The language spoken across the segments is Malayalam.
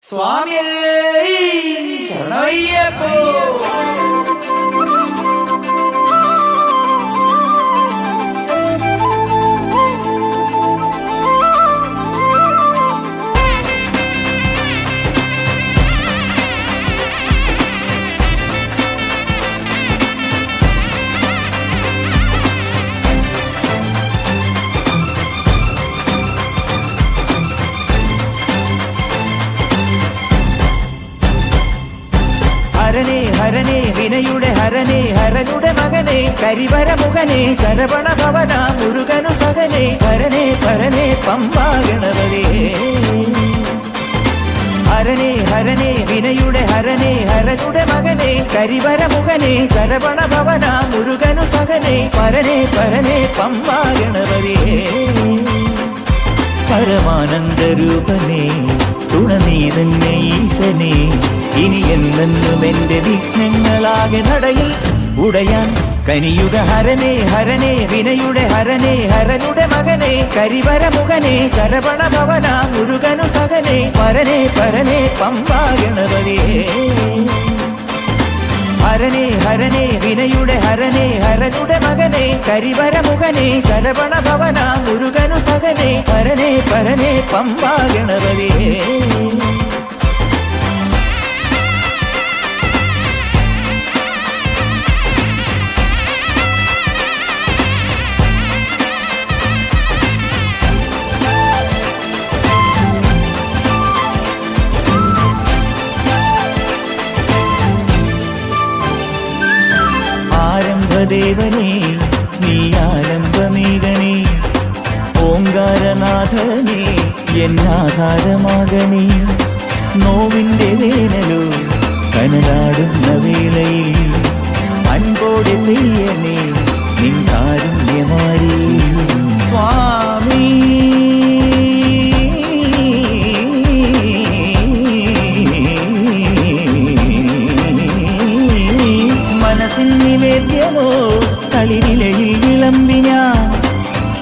സ്വാമിയേ ശരണയ്യപ്പോ. ഹരനേ ഹരനേ വിനയുടെ ഹരനേ ഹരനുടെ മകനേ കരിവരമുഖനേ ശരവണ ഭവന മുരുകനു സകനേ ഹരനേ പരനേ പമ്പാ ഗണപതേ. ഹരനേ ഹരനേ വിനയുടെ ഹരനേ ഹരനുടെ മകനേ കരിവരമുഖനേ ശരവണ ഭവന മുരുകനു സകനേ പരനേ പരനേ പമ്പാ ഗണപതേ. പരമാനന്ദരൂപനേ തുണനീ തന്നെ ഈശനേ ഇനി എന്നെന്നും എന്റെ വിഘ്നങ്ങളാകെ നടയിൽ ഉടയാൻ കനിയുക ഹരനേ ഹരനേ വിനയുടെ ഹരനേ ഹരനുടെ മകനേ കരിവരമുഖനേ ശരവണ ഭവന മുരുകനു സകനേ പരനേ പരനേ പമ്പാ ഗണപതേ. ഹരനേ ഹരനേ വിനയുടെ ഹരനേ ഹരനുടെ മകനേ കരിവരമുഖനേ ശരവണ ഭവന മുരുകനു സകനേ പരനേ പരനേ പമ്പാ ഗണപതേ. ദേവനേ നീ ആലംബമേകണേ ഓങ്കാരനാഥനേ എന്നാധാരമാകണേ. നോവിന്റെ വേനലോ കനലാടുന്ന വേളയിൽ അൻപോടെ പെയ്യനേ നിൻ കാരുണ്യമാരി സ്വാമി. മനസ്സിൻ നിവേദ്യമോ കളിനിലയിൽ വിളമ്പിനാൻ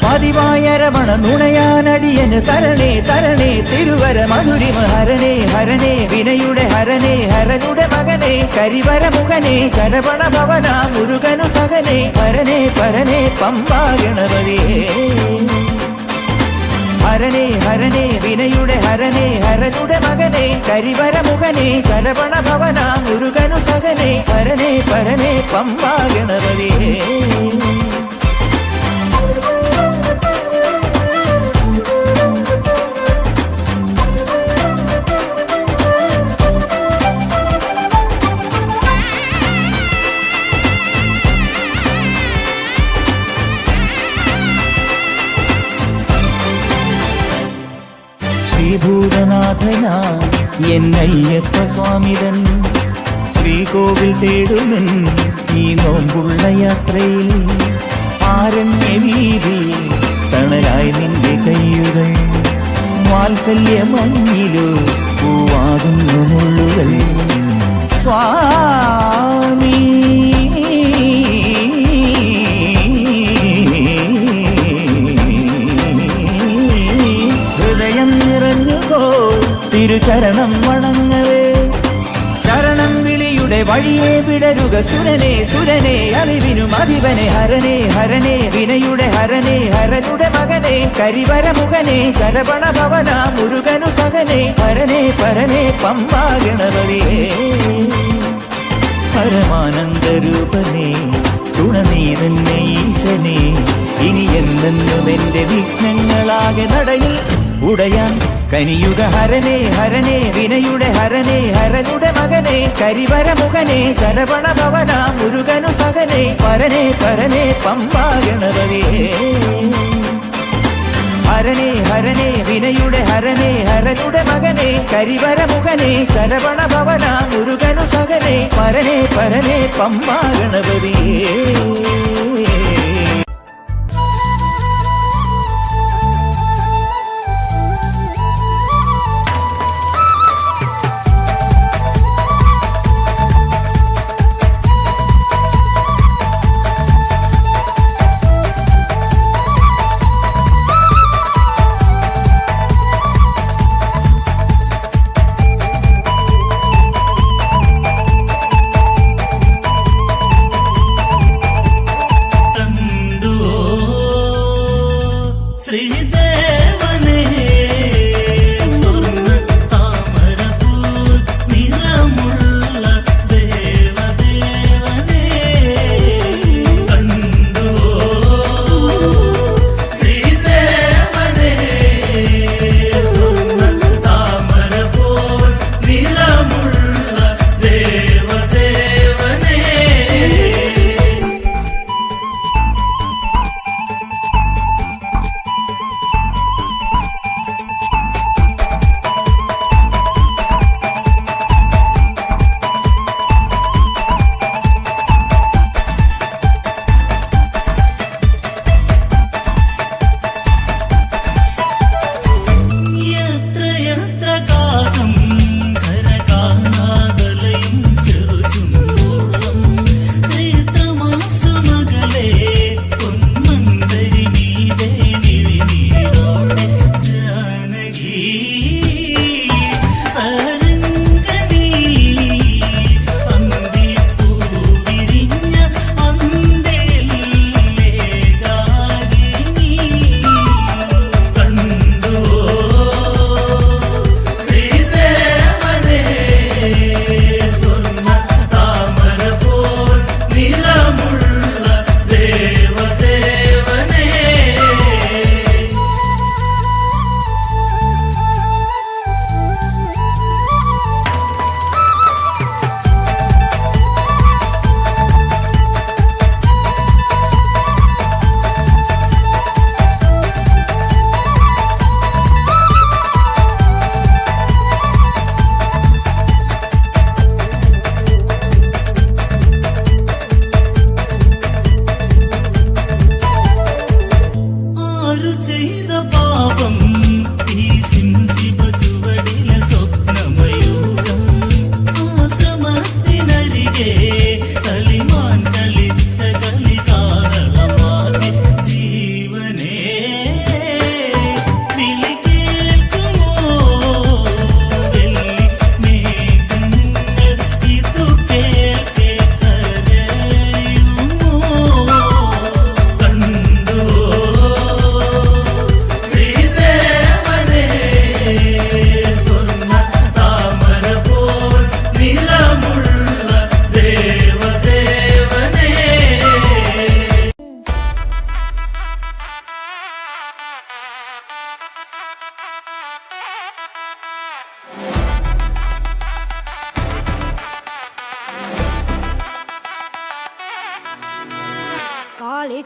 പതിവായ രമണ നുണയാനടിയന് തരണേ തരണേ തിരുവര മധുരിമ ഹരനേ ഹരനേ വിനയുടെ ഹരനേ ഹരനുടെ മകനേ കരിവരമുഖനേ ശരവണ ഭവന മുരുകനു സകനേ പരനേ പരനേ പമ്പാ ഗണപതേ. ഹരനേ ഹരനേ വിനയുടെ ഹരനേ ഹരനുടെ മകനേ കരിവരമുഖനേ ശരവണ ഭവന മുരുകനു സകനേ പരനേ പരനേ പമ്പാ ഗണപതേ. ശ്രീഭൂതനാഥനാ എന്നയ്യപ്പ സ്വാമിതൻ ശ്രീകോവിൽ തേടുമെൻ ഈ നോമ്പുള്ള യാത്രയിൽ ആരണ്യവീതി തണലായി നിന്റെ കയ്യുകൾ വാത്സല്യമഞ്ഞിലോ പൂവാകുന്നു മുള്ളുകൾ സ്വാമി. ഹൃദയം നിറഞ്ഞുകോ തിരുചരണം വണങ്ങവേ ശരണം വിളിയുടെ വഴിയെ വിടരുക സുരനേ സുരനേ അറിവിനും അധിപനെ ഹരനേ ഹരനേ വിനയുടെ ഹരനേ ഹരനുടെ മകനേ കരിവരമുഖനേ ശരവണ ഭവന മുരുകനു സകനേ പരനേ പരനേ പമ്പാ ഗണപതേ. പരമാനന്ദരൂപനേ തുണനീ തന്നെ ഈശനേ ഇനി എന്നെന്നും എന്റെ വിഘ്നങ്ങളാകെ നടയിൽ ഉടയാൻ കനിയുക ഹരനേ ഹരനേ വിനയുടെ ഹരനേ ഹരനുടെ മകനേ കരിവരമുഖനേ ശരവണ ഭവന മുരുകനു സകനേ പരനേ പരനേ പമ്പാ ഗണപതേ. ഹരനേ ഹരനേ വിനയുടെ ഹരനേ ഹരനുടെ മകനേ കരിവരമുഖനേ ശരവണ ഭവന മുരുകനു സകനേ പരനേ പരനേ പമ്പാ ഗണപതേ.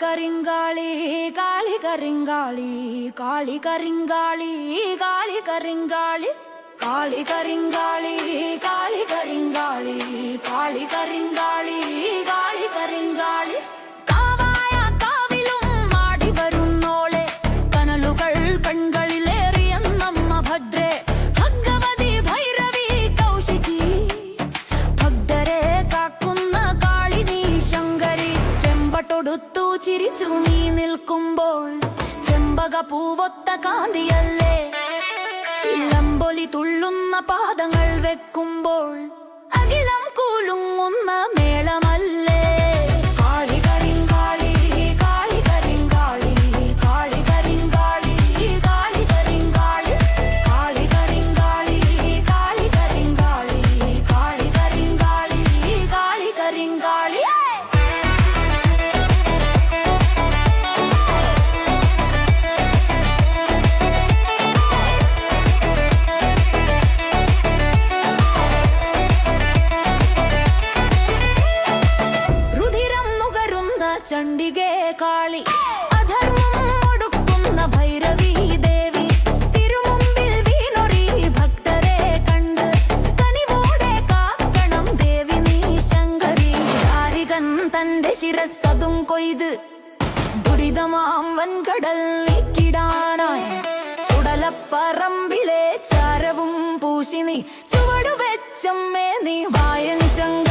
കരിങ്കാളി കാളി കരിങ്കാളി കാളി കരിങ്കാളി കാളി കരിങ്കാളി കാളി കരിങ്കാളി കാളി കരിങ്കാളി കാളി കരിങ്കാളി കാളി കരിങ്കാളി കാവായ കാവിലും മാടി വരുന്നോളെ കനലുകൾ കൺകളിലേറിയെന്നമ്മ ഭദ്രേ ഭഗവതി ഭൈരവി കൗശികി ഭക്തരെ കാക്കുന്ന കാളി നീ ശങ്കരി ചെമ്പട്ടൊടുത്തു ചിരിച്ചു നീ നിൽക്കുമ്പോൾ ചെമ്പക പൂവൊത്ത കാന്തിയല്ലേ ചിലമ്പൊലി തുള്ളുന്ന പാദങ്ങൾ വെക്കുമ്പോൾ അഖിലം കൂളുങ്ങുന്ന മേളമല്ലേ കാളി കരിങ്കാളി കാളി കരിങ്കാളി കാളി കരിങ്കാളി കാളി കരിങ്കാളി കാളി കരിങ്കാളി കാളി കരിങ്കാളി കാളി കരിങ്കാളി കാളി കരിങ്കാളി ചണ്ഡികേ കാളി അധർമ്മം ഒടുക്കുന്ന ഭൈരവി ദേവി തിരുമുമ്പിൽ വീണൊരി ഭക്തരെ കണ്ട് കനിവോടെ കാക്കണം ദേവി നീ ശങ്കരി ദാരികൻ തന്റെ ശിരസ്സതും കൊയ്ത് ദുരിതമാം വൻകടൽ നീക്കിടാനായി ചുടലപ്പറമ്പിലെ ചാരവും പൂശി നീ ചുവടുവെച്ചമ്മേ നീ വായൻ ചങ്ക